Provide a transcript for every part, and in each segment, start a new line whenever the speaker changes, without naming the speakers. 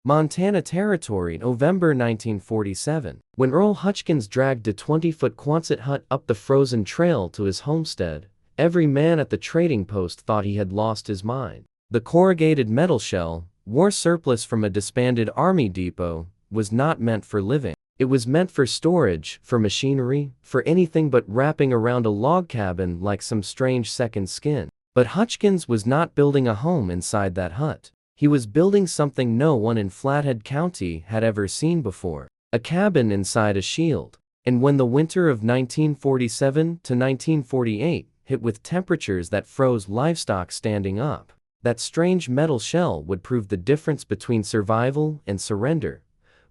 Montana Territory, November 1947. When Earl Hutchins dragged a 20-foot Quonset hut up the frozen trail to his homestead, every man at the trading post thought he had lost his mind. The corrugated metal shell, war surplus from a disbanded army depot, was not meant for living. It was meant for storage, for machinery, for anything but wrapping around a log cabin like some strange second skin. But Hutchins was not building a home inside that hut. He was building something no one in Flathead County had ever seen before. A cabin inside a shield. And when the winter of 1947 to 1948 hit with temperatures that froze livestock standing up, that strange metal shell would prove the difference between survival and surrender.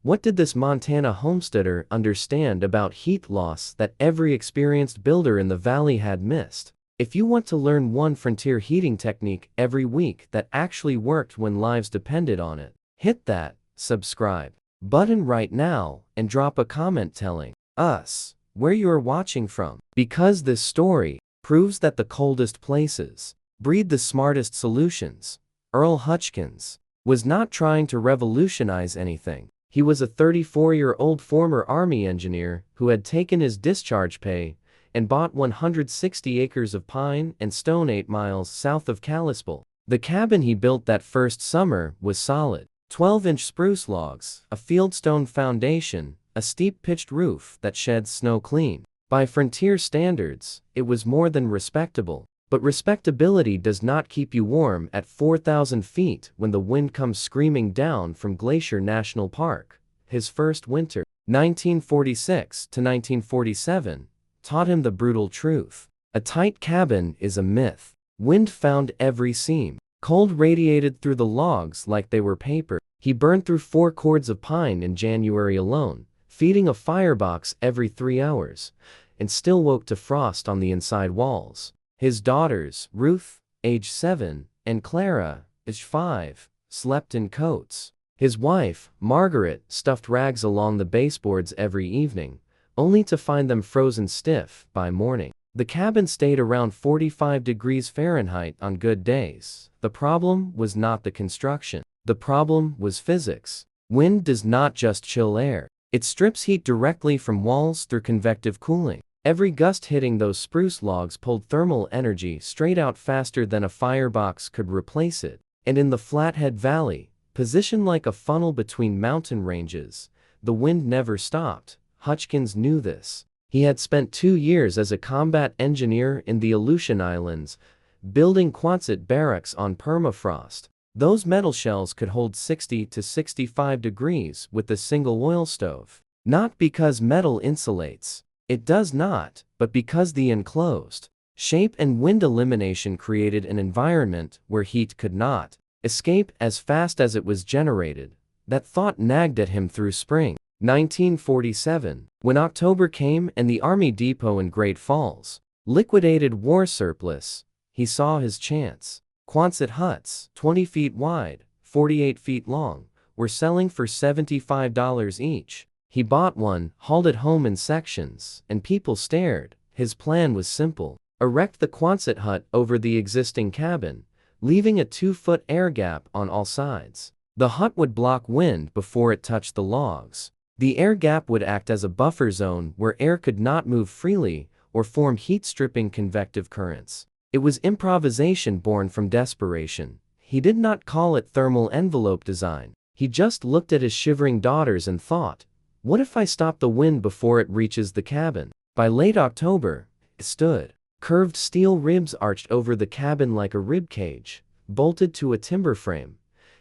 What did this Montana homesteader understand about heat loss that every experienced builder in the valley had missed? If you want to learn one frontier heating technique every week that actually worked when lives depended on it, hit that subscribe button right now and drop a comment telling us where you are watching from. Because this story proves that the coldest places breed the smartest solutions. Earl Hutchins was not trying to revolutionize anything. He was a 34-year-old former Army engineer who had taken his discharge pay and bought 160 acres of pine and stone 8 miles south of Kalispell. The cabin he built that first summer was solid. 12-inch spruce logs, a fieldstone foundation, a steep pitched roof that sheds snow clean. By frontier standards, it was more than respectable. But respectability does not keep you warm at 4,000 feet when the wind comes screaming down from Glacier National Park. His first winter, 1946 to 1947, taught him the brutal truth. A tight cabin is a myth. Wind found every seam. Cold radiated through the logs like they were paper. He burned through 4 cords of pine in January alone, feeding a firebox every 3 hours, and still woke to frost on the inside walls. His daughters, Ruth, age 7, and Clara, age 5, slept in coats. His wife, Margaret, stuffed rags along the baseboards every evening, only to find them frozen stiff by morning. The cabin stayed around 45 degrees Fahrenheit on good days. The problem was not the construction. The problem was physics. Wind does not just chill air. It strips heat directly from walls through convective cooling. Every gust hitting those spruce logs pulled thermal energy straight out faster than a firebox could replace it. And in the Flathead Valley, positioned like a funnel between mountain ranges, the wind never stopped. Hutchins knew this. He had spent 2 years as a combat engineer in the Aleutian Islands, building Quonset barracks on permafrost. Those metal shells could hold 60 to 65 degrees with a single oil stove. Not because metal insulates. It does not, but because the enclosed shape and wind elimination created an environment where heat could not escape as fast as it was generated. That thought nagged at him through spring 1947. When October came and the Army Depot in Great Falls liquidated war surplus, he saw his chance. Quonset huts, 20 feet wide, 48 feet long, were selling for $75 each. He bought one, hauled it home in sections, and people stared. His plan was simple. Erect the Quonset hut over the existing cabin, leaving a 2-foot air gap on all sides. The hut would block wind before it touched the logs. The air gap would act as a buffer zone where air could not move freely or form heat-stripping convective currents. It was improvisation born from desperation. He did not call it thermal envelope design. He just looked at his shivering daughters and thought, what if I stop the wind before it reaches the cabin? By late October, it stood. Curved steel ribs arched over the cabin like a rib cage, bolted to a timber frame,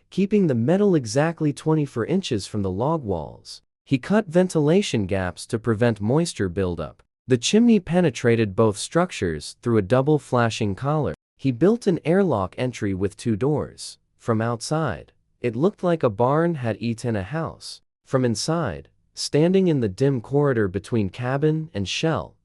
keeping the metal exactly 24 inches from the log walls. He cut ventilation gaps to prevent moisture buildup. The chimney penetrated both structures through a double flashing collar. He built an airlock entry with 2 doors. From outside, it looked like a barn had eaten a house. From inside, standing in the dim corridor between cabin and shell,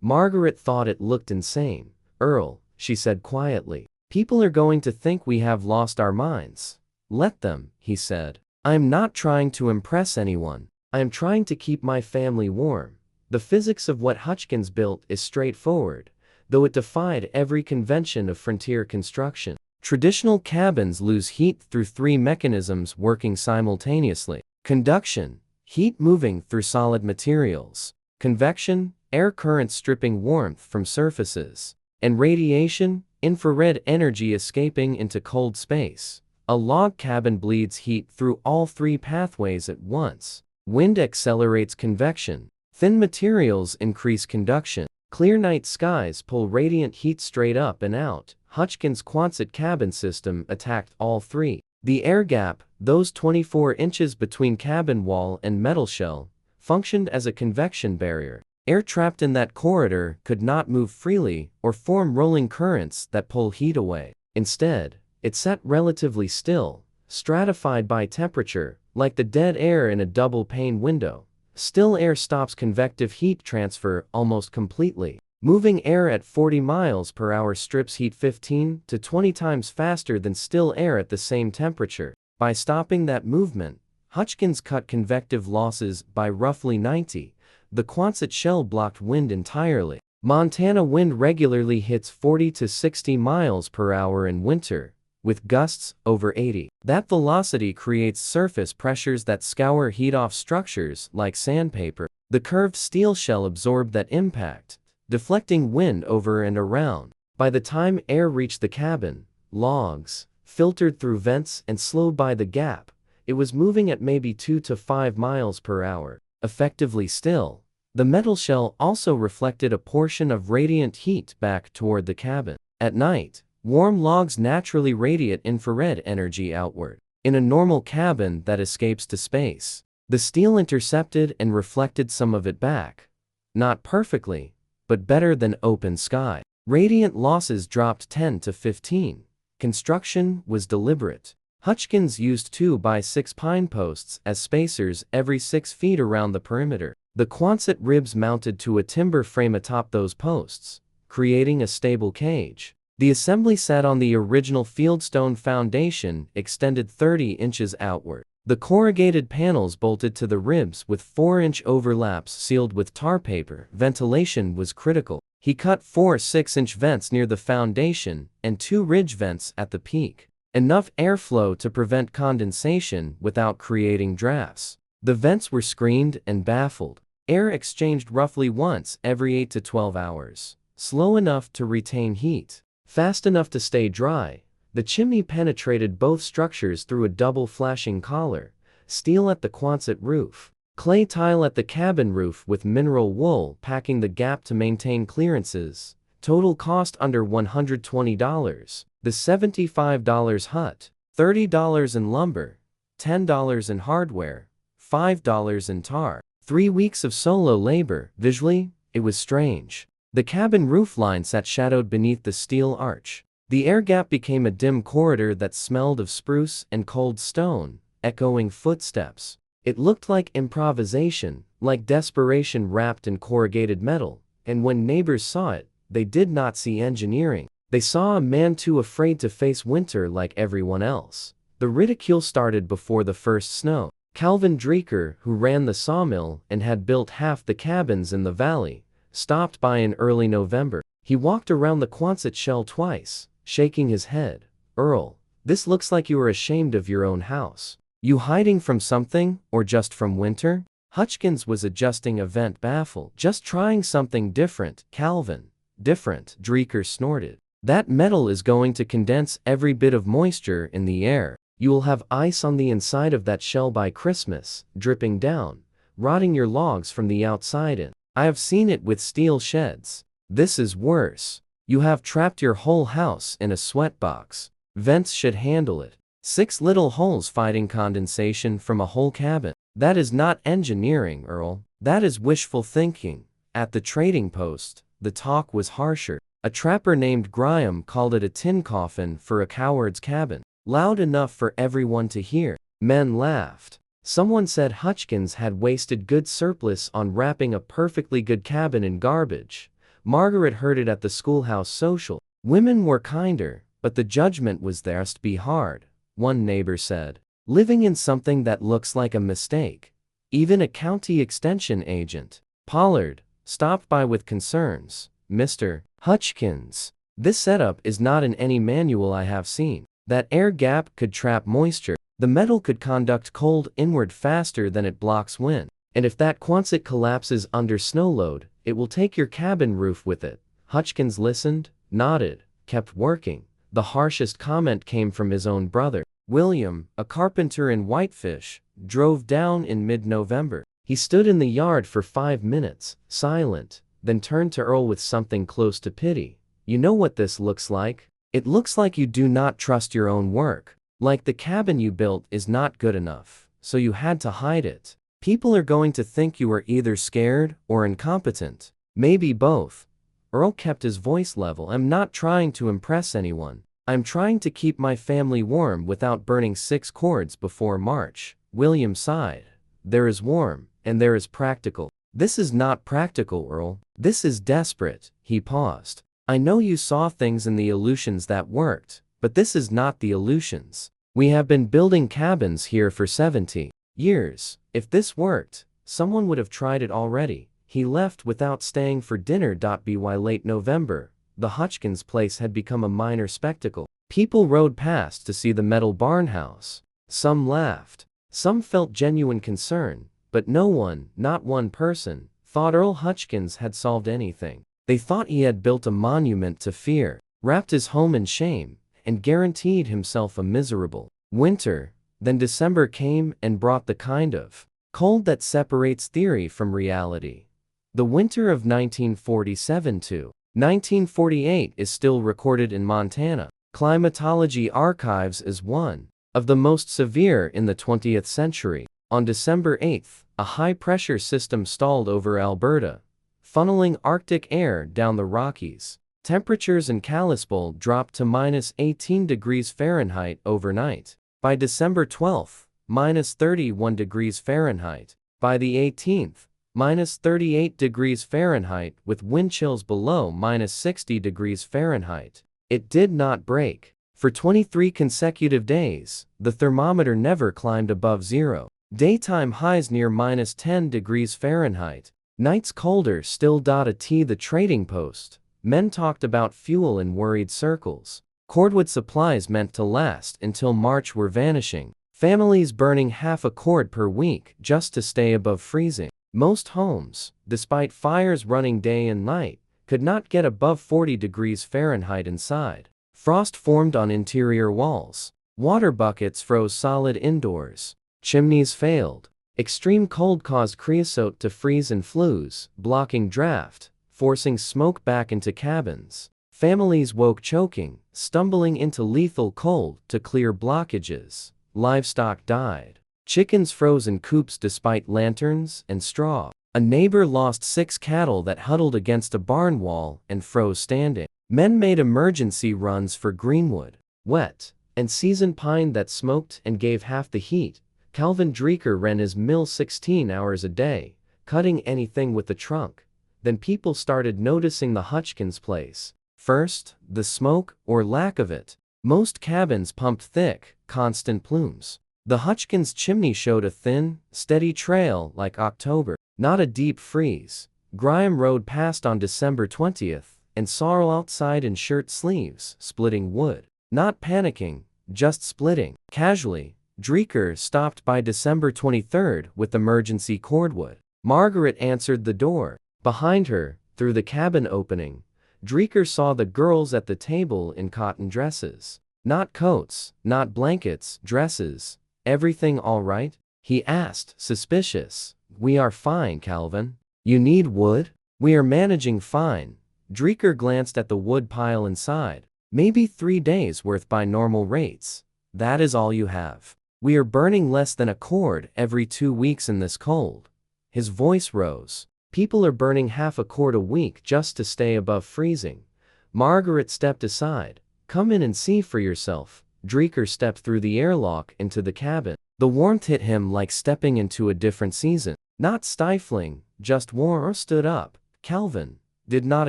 Margaret thought it looked insane. Earl, she said quietly, people are going to think we have lost our minds. Let them, he said. I am not trying to impress anyone. I am trying to keep my family warm. The physics of what Hutchins built is straightforward, though it defied every convention of frontier construction. Traditional cabins lose heat through three mechanisms working simultaneously: conduction, heat moving through solid materials; convection, air currents stripping warmth from surfaces; and radiation, infrared energy escaping into cold space. A log cabin bleeds heat through all three pathways at once. Wind accelerates convection. Thin materials increase conduction. Clear night skies pull radiant heat straight up and out. Hutchkins' Quonset cabin system attacked all three. The air gap, those 24 inches between cabin wall and metal shell, functioned as a convection barrier. Air trapped in that corridor could not move freely or form rolling currents that pull heat away. Instead, it sat relatively still, stratified by temperature, like the dead air in a double-pane window. Still air stops convective heat transfer almost completely. Moving air at 40 miles per hour strips heat 15 to 20 times faster than still air at the same temperature. By stopping that movement, Hutchkins cut convective losses by roughly 90. The Quonset shell blocked wind entirely. Montana wind regularly hits 40 to 60 miles per hour in winter, with gusts over 80. That velocity creates surface pressures that scour heat off structures like sandpaper. The curved steel shell absorbed that impact, deflecting wind over and around. By the time air reached the cabin, logs, filtered through vents and slowed by the gap, it was moving at maybe 2 to 5 miles per hour, effectively still. The metal shell also reflected a portion of radiant heat back toward the cabin. At night, warm logs naturally radiate infrared energy outward. In a normal cabin that escapes to space, the steel intercepted and reflected some of it back. Not perfectly, but better than open sky. Radiant losses dropped 10 to 15. Construction was deliberate. Hutchkins used 2x6 pine posts as spacers every 6 feet around the perimeter. The Quonset ribs mounted to a timber frame atop those posts, creating a stable cage. The assembly sat on the original fieldstone foundation extended 30 inches outward. The corrugated panels bolted to the ribs with 4-inch overlaps sealed with tar paper. Ventilation was critical. He cut 4 6-inch vents near the foundation and 2 ridge vents at the peak. Enough airflow to prevent condensation without creating drafts. The vents were screened and baffled. Air exchanged roughly once every 8 to 12 hours. Slow enough to retain heat, fast enough to stay dry. The chimney penetrated both structures through a double flashing collar. Steel at the Quonset roof, clay tile at the cabin roof with mineral wool packing the gap to maintain clearances. Total cost under $120. The $75 hut, $30 in lumber, $10 in hardware, $5 in tar. 3 weeks of solo labor. Visually, it was strange. The cabin roofline sat shadowed beneath the steel arch. The air gap became a dim corridor that smelled of spruce and cold stone, echoing footsteps. It looked like improvisation, like desperation wrapped in corrugated metal, and when neighbors saw it, they did not see engineering. They saw a man too afraid to face winter like everyone else. The ridicule started before the first snow. Calvin Dreeker, who ran the sawmill and had built half the cabins in the valley, stopped by in early November. He walked around the Quonset shell twice, shaking his head. "Earl, this looks like you are ashamed of your own house. You hiding from something, or just from winter?" Hutchkins was adjusting a vent baffle. "Just trying something different, Calvin." "Different," Dreeker snorted. "That metal is going to condense every bit of moisture in the air. You will have ice on the inside of that shell by Christmas, dripping down, rotting your logs from the outside in. I have seen it with steel sheds. This is worse. You have trapped your whole house in a sweatbox. Vents should handle it. 6 little holes fighting condensation from a whole cabin. That is not engineering, Earl. That is wishful thinking." At the trading post, the talk was harsher. A trapper named Graham called it a tin coffin for a coward's cabin. Loud enough for everyone to hear. Men laughed. Someone said Hutchkins had wasted good surplus on wrapping a perfectly good cabin in garbage. Margaret heard it at the schoolhouse social. Women were kinder, but the judgment was theirs to be hard, one neighbor said. Living in something that looks like a mistake. Even a county extension agent, Pollard, stopped by with concerns. "Mr. Hutchkins, This setup is not in any manual I have seen. That air gap could trap moisture. The metal could conduct cold inward faster than it blocks wind. And if that Quonset collapses under snow load, it will take your cabin roof with it. Hutchkins listened, nodded, kept working. The harshest comment came from his own brother. William, a carpenter in Whitefish, drove down in mid-November. He stood in the yard for 5 minutes, silent, then turned to Earl with something close to pity. You know what this looks like? It looks like you do not trust your own work. Like the cabin you built is not good enough, so you had to hide it. People are going to think you are either scared or incompetent. Maybe both. Earl kept his voice level. I'm not trying to impress anyone. I'm trying to keep my family warm without burning 6 cords before March. William sighed. There is warm, and there is practical. This is not practical, Earl. This is desperate. He paused. I know you saw things in the Aleutians that worked, but this is not the Aleutians. We have been building cabins here for 70 years. If this worked, someone would have tried it already. He left without staying for dinner. By late November, the Hutchkins place had become a minor spectacle. People rode past to see the metal barn house. Some laughed. Some felt genuine concern, but no one, not one person, thought Earl Hutchkins had solved anything. They thought he had built a monument to fear, wrapped his home in shame, and guaranteed himself a miserable winter. Then December came and brought the kind of cold that separates theory from reality. The winter of 1947 to 1948 is still recorded in Montana climatology archives as one of the most severe in the 20th century. On December 8, a high-pressure system stalled over Alberta, funneling Arctic air down the Rockies. Temperatures in Kalispell dropped to -18 degrees Fahrenheit overnight. By December 12, -31 degrees Fahrenheit. By the 18th, -38 degrees Fahrenheit with wind chills below -60 degrees Fahrenheit. It did not break. For 23 consecutive days, the thermometer never climbed above zero. Daytime highs near -10 degrees Fahrenheit. Nights colder still. At the trading post, men talked about fuel in worried circles. Cordwood supplies meant to last until March were vanishing. Families burning half a cord per week just to stay above freezing. Most homes, despite fires running day and night, could not get above 40 degrees Fahrenheit inside. Frost formed on interior walls. Water buckets froze solid indoors. Chimneys failed. Extreme cold caused creosote to freeze and flues, blocking draft, forcing smoke back into cabins. Families woke choking, stumbling into lethal cold to clear blockages. Livestock died. Chickens froze in coops despite lanterns and straw. A neighbor lost 6 cattle that huddled against a barn wall and froze standing. Men made emergency runs for greenwood, wet, and seasoned pine that smoked and gave half the heat. Calvin Dreeker ran his mill 16 hours a day, cutting anything with the trunk. Then people started noticing the Hutchkins place. First, the smoke, or lack of it. Most cabins pumped thick, constant plumes. The Hutchkins chimney showed a thin, steady trail like October, not a deep freeze. Graham rode past on December 20th and saw Earl outside in shirt sleeves, splitting wood. Not panicking, just splitting. Casually, Dreeker stopped by December 23rd with emergency cordwood. Margaret answered the door. Behind her, through the cabin opening, Dreeker saw the girls at the table in cotton dresses. Not coats, not blankets, dresses. Everything all right? He asked, suspicious. We are fine, Calvin. You need wood? We are managing fine. Dreeker glanced at the wood pile inside. Maybe 3 days worth by normal rates. That is all you have. We are burning less than a cord every 2 weeks in this cold. His voice rose. People are burning half a cord a week just to stay above freezing. Margaret stepped aside. Come in and see for yourself. Dreeker stepped through the airlock into the cabin. The warmth hit him like stepping into a different season. Not stifling, just warm. Earl stood up. Calvin, did not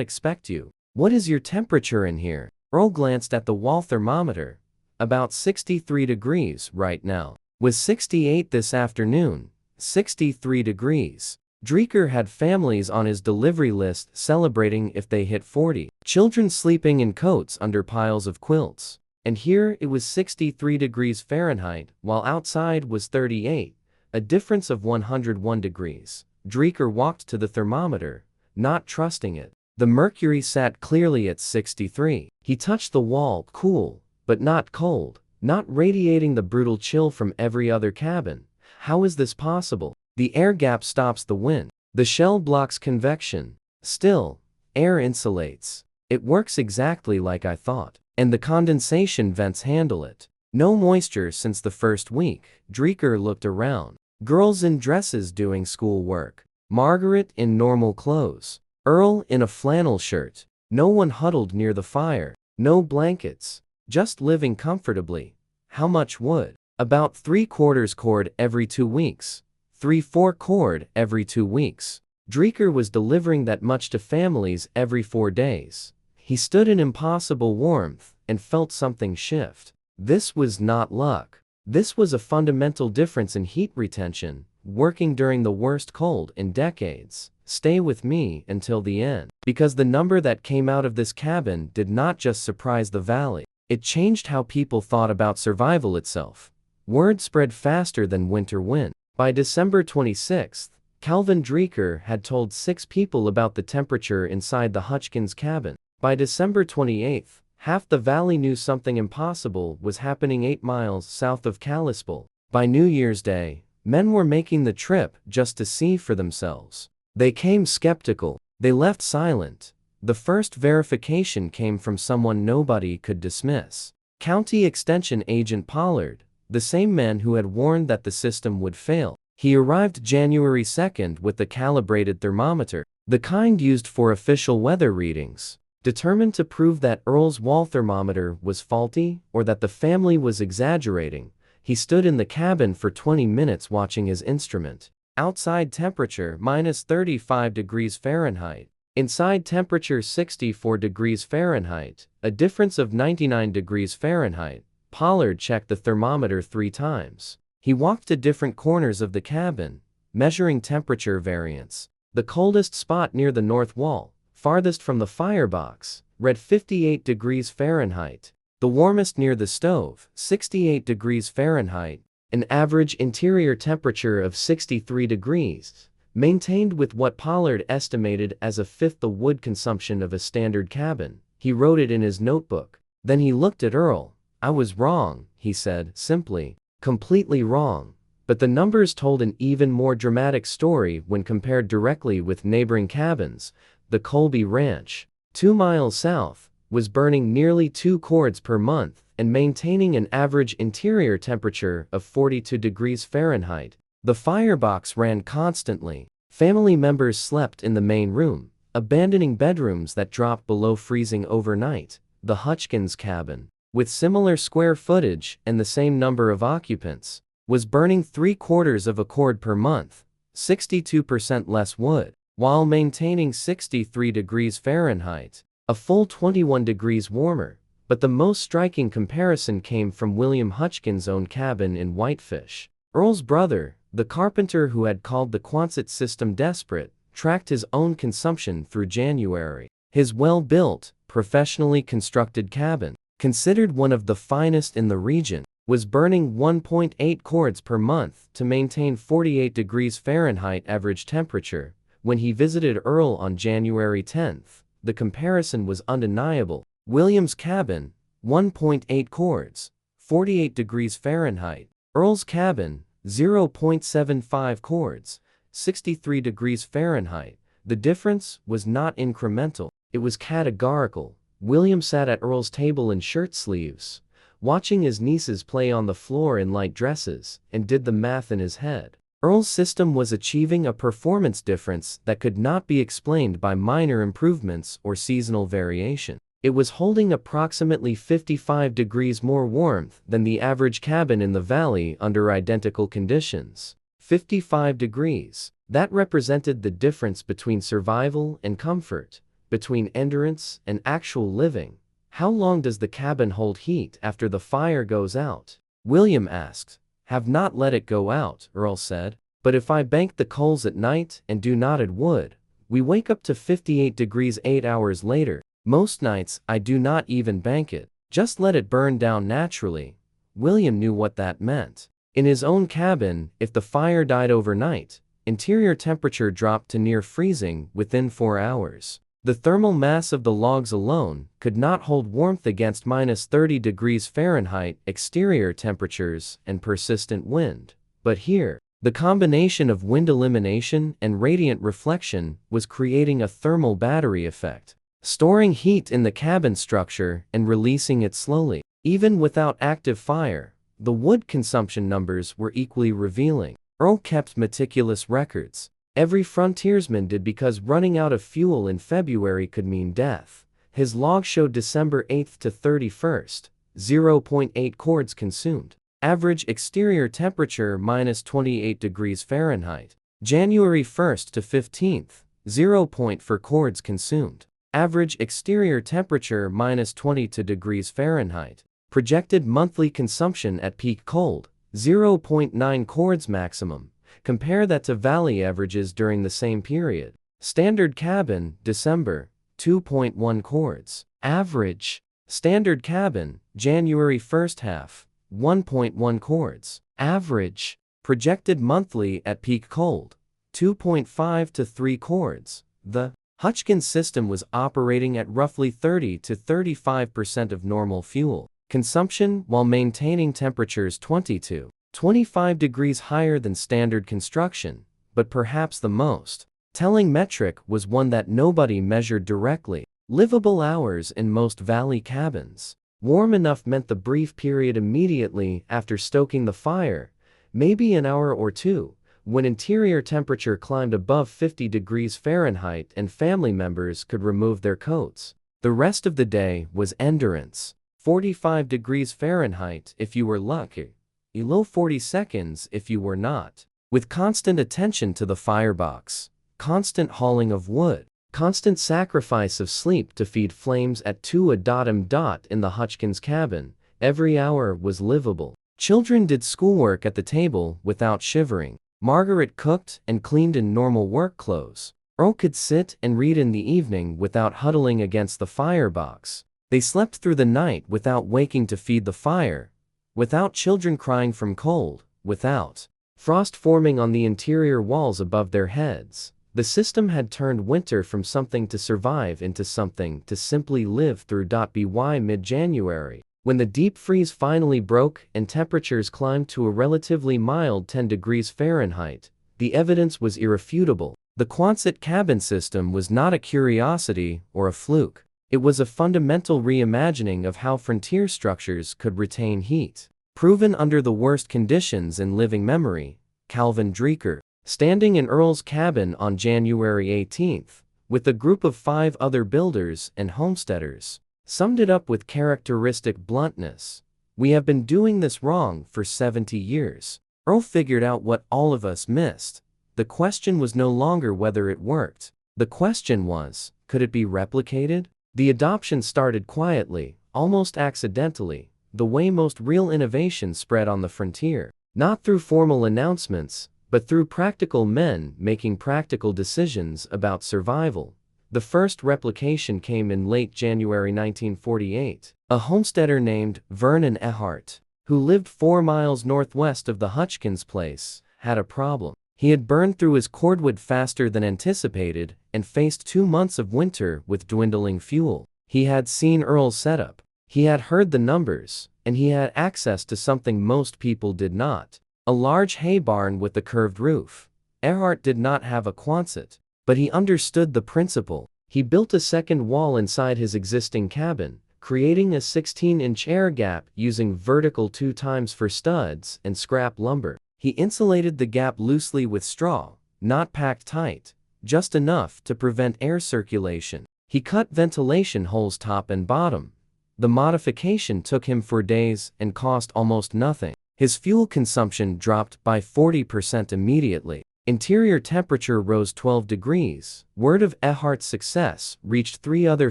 expect you. What is your temperature in here? Earl glanced at the wall thermometer. About 63 degrees right now. Was 68 this afternoon. 63 degrees. Dreeker had families on his delivery list celebrating if they hit 40. Children sleeping in coats under piles of quilts. And here it was 63 degrees Fahrenheit, while outside was 38, a difference of 101 degrees. Dreeker walked to the thermometer, not trusting it. The mercury sat clearly at 63. He touched the wall, cool, but not cold, not radiating the brutal chill from every other cabin. How is this possible? The air gap stops the wind. The shell blocks convection. Still, air insulates. It works exactly like I thought. And the condensation vents handle it. No moisture since the first week. Dreeker looked around. Girls in dresses doing schoolwork. Margaret in normal clothes. Earl in a flannel shirt. No one huddled near the fire. No blankets. Just living comfortably. How much wood? About 3/4 cord every 2 weeks. 3/4 cord every 2 weeks. Dreeker was delivering that much to families every 4 days. He stood in impossible warmth and felt something shift. This was not luck. This was a fundamental difference in heat retention, working during the worst cold in decades. Stay with me until the end. Because the number that came out of this cabin did not just surprise the valley. It changed how people thought about survival itself. Word spread faster than winter wind. By December 26th, Calvin Dreeker had told 6 people about the temperature inside the Hutchkins cabin. By December 28th, half the valley knew something impossible was happening 8 miles south of Kalispell. By New Year's Day, men were making the trip just to see for themselves. They came skeptical. They left silent. The first verification came from someone nobody could dismiss. County Extension Agent Pollard, the same man who had warned that the system would fail. He arrived January 2nd with the calibrated thermometer, the kind used for official weather readings. Determined to prove that Earl's wall thermometer was faulty or that the family was exaggerating, he stood in the cabin for 20 minutes watching his instrument. Outside temperature -35 degrees Fahrenheit. Inside temperature 64 degrees Fahrenheit, a difference of 99 degrees Fahrenheit. Pollard checked the thermometer 3 times. He walked to different corners of the cabin, measuring temperature variance. The coldest spot near the north wall, farthest from the firebox, read 58 degrees Fahrenheit. The warmest near the stove, 68 degrees Fahrenheit. An average interior temperature of 63 degrees, maintained with what Pollard estimated as a fifth the wood consumption of a standard cabin. He wrote it in his notebook. Then he looked at Earl. "I was wrong," he said, simply. "Completely wrong." But the numbers told an even more dramatic story when compared directly with neighboring cabins. The Colby Ranch, 2 miles south, was burning nearly 2 cords per month and maintaining an average interior temperature of 42 degrees Fahrenheit. The firebox ran constantly. Family members slept in the main room, abandoning bedrooms that dropped below freezing overnight. The Hutchkins cabin, with similar square footage and the same number of occupants, was burning 3/4 of a cord per month, 62% less wood, while maintaining 63 degrees Fahrenheit, a full 21 degrees warmer. But the most striking comparison came from William Hutchkins' own cabin in Whitefish. Earl's brother, the carpenter who had called the Quonset system desperate, tracked his own consumption through January. His well-built, professionally constructed cabin, considered one of the finest in the region, was burning 1.8 cords per month to maintain 48 degrees Fahrenheit average temperature. When he visited Earl on January 10th, the comparison was undeniable. William's cabin, 1.8 cords, 48 degrees Fahrenheit. Earl's cabin, 0.75 cords, 63 degrees Fahrenheit. The difference was not incremental, it was categorical. William sat at Earl's table in shirt sleeves, watching his nieces play on the floor in light dresses, and did the math in his head. Earl's system was achieving a performance difference that could not be explained by minor improvements or seasonal variation. It was holding approximately 55 degrees more warmth than the average cabin in the valley under identical conditions. 55 degrees. That represented the difference between survival and comfort, between endurance and actual living. "How long does the cabin hold heat after the fire goes out?" William asked. "Have not let it go out," Earl said. But if I bank the coals at night and do knotted wood, we wake up to 58 degrees 8 hours later. Most nights, I do not even bank it. Just let it burn down naturally. William knew what that meant. In his own cabin, if the fire died overnight, interior temperature dropped to near freezing within 4 hours. The thermal mass of the logs alone could not hold warmth against minus 30 degrees Fahrenheit exterior temperatures and persistent wind. But here, the combination of wind elimination and radiant reflection was creating a thermal battery effect, storing heat in the cabin structure and releasing it slowly. Even without active fire, the wood consumption numbers were equally revealing. Earl kept meticulous records. Every frontiersman did, because running out of fuel in February could mean death. His log showed December 8th to 31st, 0.8 cords consumed. Average exterior temperature minus 28 degrees Fahrenheit. January 1st to 15th, 0.4 cords consumed. Average exterior temperature minus 22 degrees Fahrenheit. Projected monthly consumption at peak cold, 0.9 cords maximum. Compare that to valley averages during the same period. Standard cabin, December, 2.1 cords. Average. Standard cabin, January first half, 1.1 cords. Average. Projected monthly at peak cold, 2.5 to 3 cords. The Hutchkins system was operating at roughly 30 to 35% of normal fuel consumption while maintaining temperatures 20 to 25 degrees higher than standard construction, but perhaps the most telling metric was one that nobody measured directly: livable hours in most valley cabins. Warm enough meant the brief period immediately after stoking the fire, maybe an hour or two, when interior temperature climbed above 50 degrees Fahrenheit and family members could remove their coats. The rest of the day was endurance. 45 degrees Fahrenheit if you were lucky. Below 40 seconds if you were not. With constant attention to the firebox, constant hauling of wood, constant sacrifice of sleep to feed flames at 2 a.m. in the Hutchkins cabin, every hour was livable. Children did schoolwork at the table without shivering. Margaret cooked and cleaned in normal work clothes. Earl could sit and read in the evening without huddling against the firebox. They slept through the night without waking to feed the fire, without children crying from cold, without frost forming on the interior walls above their heads. The system had turned winter from something to survive into something to simply live through. By mid-January, when the deep freeze finally broke and temperatures climbed to a relatively mild 10 degrees Fahrenheit, the evidence was irrefutable. The Quonset cabin system was not a curiosity or a fluke. It was a fundamental reimagining of how frontier structures could retain heat. Proven under the worst conditions in living memory, Calvin Dreeker, standing in Earl's cabin on January 18th, with a group of 5 other builders and homesteaders, summed it up with characteristic bluntness: "We have been doing this wrong for 70 years. Earl figured out what all of us missed. The question was no longer whether it worked. The question was, could it be replicated? The adoption started quietly, almost accidentally, the way most real innovation spread on the frontier. Not through formal announcements, but through practical men making practical decisions about survival. The first replication came in late January 1948. A homesteader named Vernon Ehart, who lived 4 miles northwest of the Hutchkins place, had a problem. He had burned through his cordwood faster than anticipated and faced 2 months of winter with dwindling fuel. He had seen Earl's setup. He had heard the numbers, and he had access to something most people did not: a large hay barn with a curved roof. Ehart did not have a Quonset, but he understood the principle. He built a second wall inside his existing cabin, creating a 16-inch air gap using vertical 2x for studs and scrap lumber. He insulated the gap loosely with straw, not packed tight, just enough to prevent air circulation. He cut ventilation holes top and bottom. The modification took him 4 days and cost almost nothing. His fuel consumption dropped by 40% immediately. Interior temperature rose 12 degrees. Word of Ehart's success reached 3 other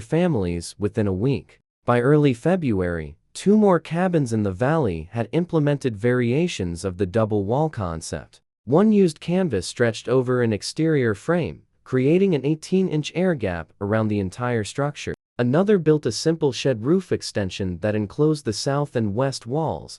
families within a week. By early February, 2 more cabins in the valley had implemented variations of the double wall concept. One used canvas stretched over an exterior frame, creating an 18-inch air gap around the entire structure. Another built a simple shed roof extension that enclosed the south and west walls,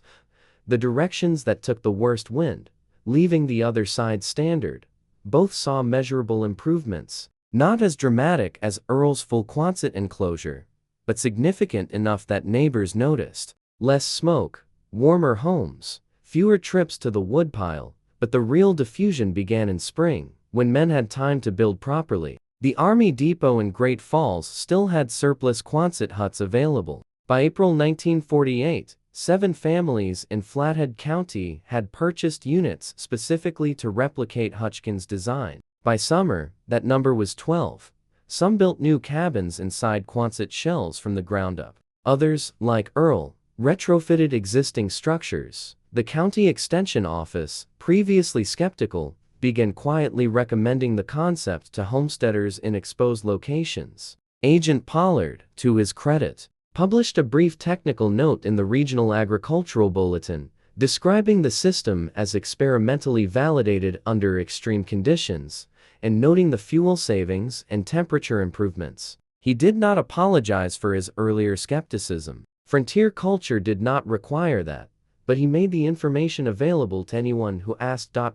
the directions that took the worst wind, leaving the other side standard. Both saw measurable improvements. Not as dramatic as Earl's full Quonset enclosure, but significant enough that neighbors noticed. Less smoke, warmer homes, fewer trips to the woodpile, but the real diffusion began in spring, when men had time to build properly. The Army Depot in Great Falls still had surplus Quonset huts available. By April 1948, 7 families in Flathead County had purchased units specifically to replicate Hutchkins' design. By summer, that number was 12. Some built new cabins inside Quonset shells from the ground up. Others, like Earl, retrofitted existing structures. The county extension office, previously skeptical, began quietly recommending the concept to homesteaders in exposed locations. Agent Pollard, to his credit, published a brief technical note in the Regional Agricultural Bulletin, describing the system as experimentally validated under extreme conditions, and noting the fuel savings and temperature improvements. He did not apologize for his earlier skepticism. Frontier culture did not require that, but he made the information available to anyone who asked. By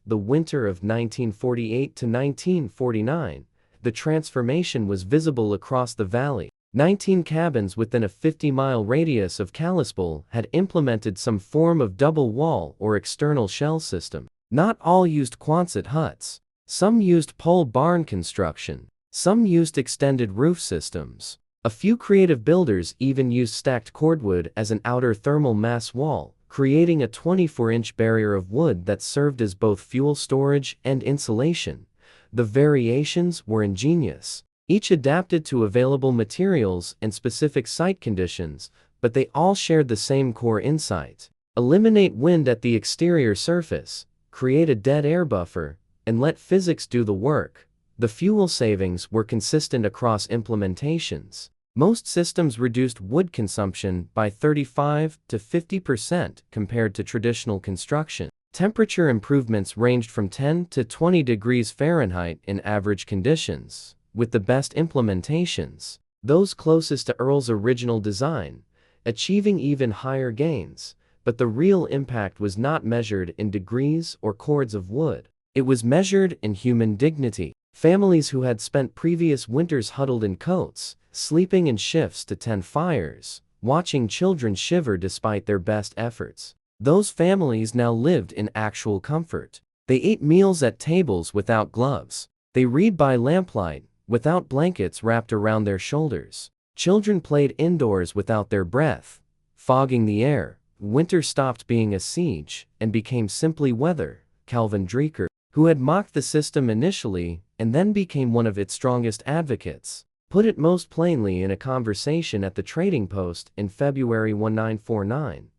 the winter of 1948 to 1949, the transformation was visible across the valley. 19 cabins within a 50-mile radius of Kalispell had implemented some form of double wall or external shell system. Not all used Quonset huts. Some used pole barn construction. Some used extended roof systems. A few creative builders even used stacked cordwood as an outer thermal mass wall, creating a 24-inch barrier of wood that served as both fuel storage and insulation. The variations were ingenious. Each adapted to available materials and specific site conditions, but they all shared the same core insight. Eliminate wind at the exterior surface, create a dead air buffer, and let physics do the work. The fuel savings were consistent across implementations. Most systems reduced wood consumption by 35 to 50% compared to traditional construction. Temperature improvements ranged from 10 to 20 degrees Fahrenheit in average conditions, with the best implementations, those closest to Earl's original design, achieving even higher gains. But the real impact was not measured in degrees or cords of wood. It was measured in human dignity. Families who had spent previous winters huddled in coats, sleeping in shifts to tend fires, watching children shiver despite their best efforts. Those families now lived in actual comfort. They ate meals at tables without gloves. They read by lamplight, without blankets wrapped around their shoulders. Children played indoors without their breath, fogging the air. Winter stopped being a siege and became simply weather. Calvin Dreeker, who had mocked the system initially and then became one of its strongest advocates, put it most plainly in a conversation at the Trading Post in February 1949.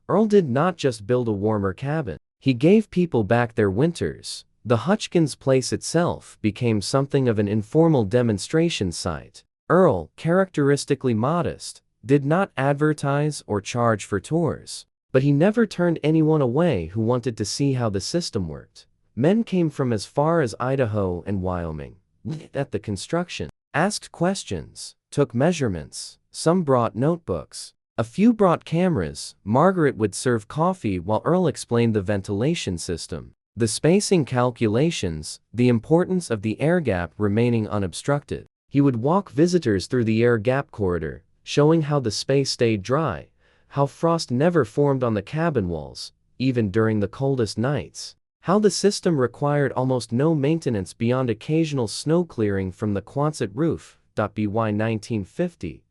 Earl did not just build a warmer cabin. He gave people back their winters. The Hutchkins place itself became something of an informal demonstration site. Earl, characteristically modest, did not advertise or charge for tours, but he never turned anyone away who wanted to see how the system worked. Men came from as far as Idaho and Wyoming, looked at the construction, asked questions, took measurements. Some brought notebooks. A few brought cameras. Margaret would serve coffee while Earl explained the ventilation system, the spacing calculations, the importance of the air gap remaining unobstructed. He would walk visitors through the air gap corridor, showing how the space stayed dry, how frost never formed on the cabin walls, even during the coldest nights, how the system required almost no maintenance beyond occasional snow clearing from the Quonset roof. By 1950,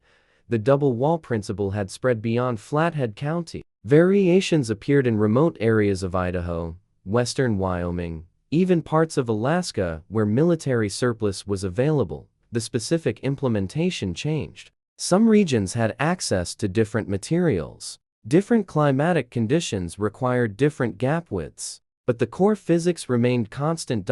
the double wall principle had spread beyond Flathead County. Variations appeared in remote areas of Idaho, western Wyoming, even parts of Alaska where military surplus was available. The specific implementation changed. Some regions had access to different materials. Different climatic conditions required different gap widths. But the core physics remained constant.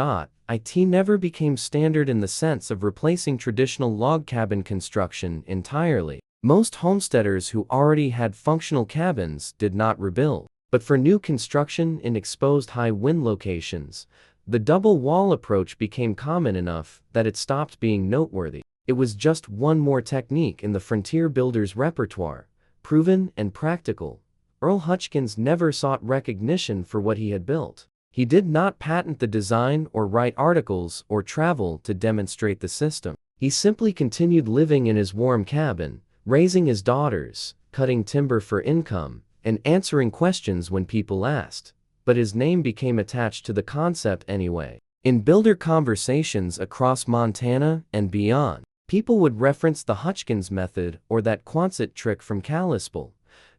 It never became standard in the sense of replacing traditional log cabin construction entirely. Most homesteaders who already had functional cabins did not rebuild. But for new construction in exposed high wind locations, the double wall approach became common enough that it stopped being noteworthy. It was just one more technique in the frontier builder's repertoire, proven and practical. Earl Hutchkins never sought recognition for what he had built. He did not patent the design or write articles or travel to demonstrate the system. He simply continued living in his warm cabin, raising his daughters, cutting timber for income, and answering questions when people asked. But his name became attached to the concept anyway. In builder conversations across Montana and beyond, people would reference the Hutchkins method or that Quonset trick from Kalispell,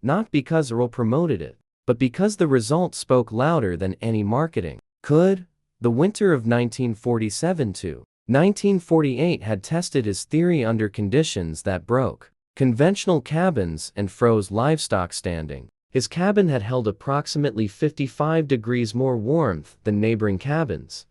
not because Earl promoted it, but because the result spoke louder than any marketing could. The winter of 1947 to 1948 had tested his theory under conditions that broke conventional cabins and froze livestock standing. His cabin had held approximately 55 degrees more warmth than neighboring cabins,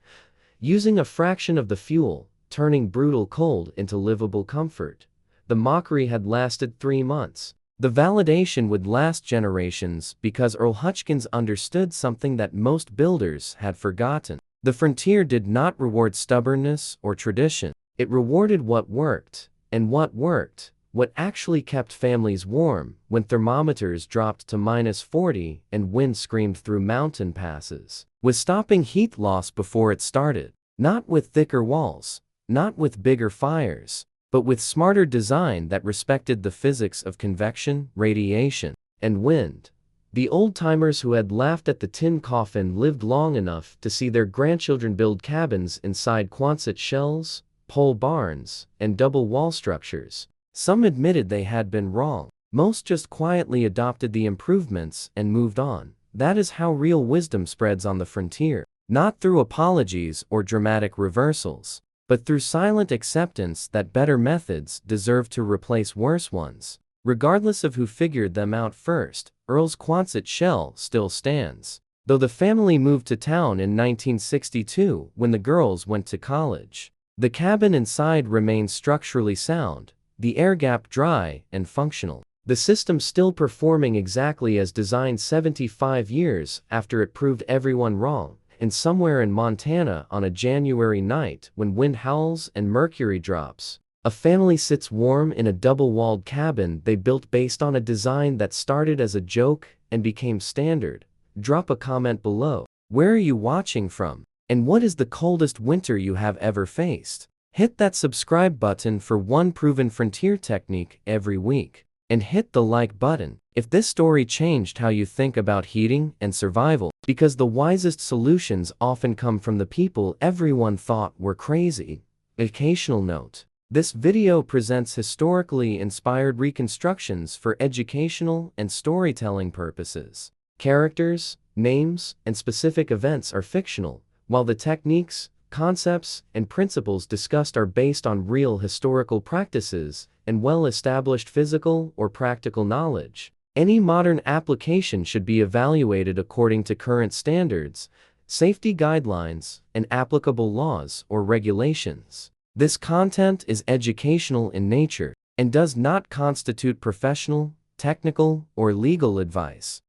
using a fraction of the fuel, turning brutal cold into livable comfort. The mockery had lasted 3 months. The validation would last generations because Earl Hutchkins understood something that most builders had forgotten. The frontier did not reward stubbornness or tradition. It rewarded what worked. And what worked, what actually kept families warm when thermometers dropped to -40 and wind screamed through mountain passes, was stopping heat loss before it started. Not with thicker walls, not with bigger fires, but with smarter design that respected the physics of convection, radiation, and wind. The old-timers who had laughed at the tin coffin lived long enough to see their grandchildren build cabins inside Quonset shells, pole barns, and double wall structures. Some admitted they had been wrong. Most just quietly adopted the improvements and moved on. That is how real wisdom spreads on the frontier. Not through apologies or dramatic reversals, but through silent acceptance that better methods deserve to replace worse ones. Regardless of who figured them out first, Earl's Quonset shell still stands. Though the family moved to town in 1962 when the girls went to college, the cabin inside remains structurally sound, the air gap dry and functional. The system still performing exactly as designed 75 years after it proved everyone wrong. And somewhere in Montana on a January night when wind howls and mercury drops, a family sits warm in a double-walled cabin they built based on a design that started as a joke and became standard. Drop a comment below. Where are you watching from? And what is the coldest winter you have ever faced? Hit that subscribe button for one proven frontier technique every week. And hit the like button if this story changed how you think about heating and survival, because the wisest solutions often come from the people everyone thought were crazy. Occasional note: this video presents historically inspired reconstructions for educational and storytelling purposes. Characters, names, and specific events are fictional, while the techniques, concepts, and principles discussed are based on real historical practices and well-established physical or practical knowledge. Any modern application should be evaluated according to current standards, safety guidelines, and applicable laws or regulations. This content is educational in nature and does not constitute professional, technical, or legal advice.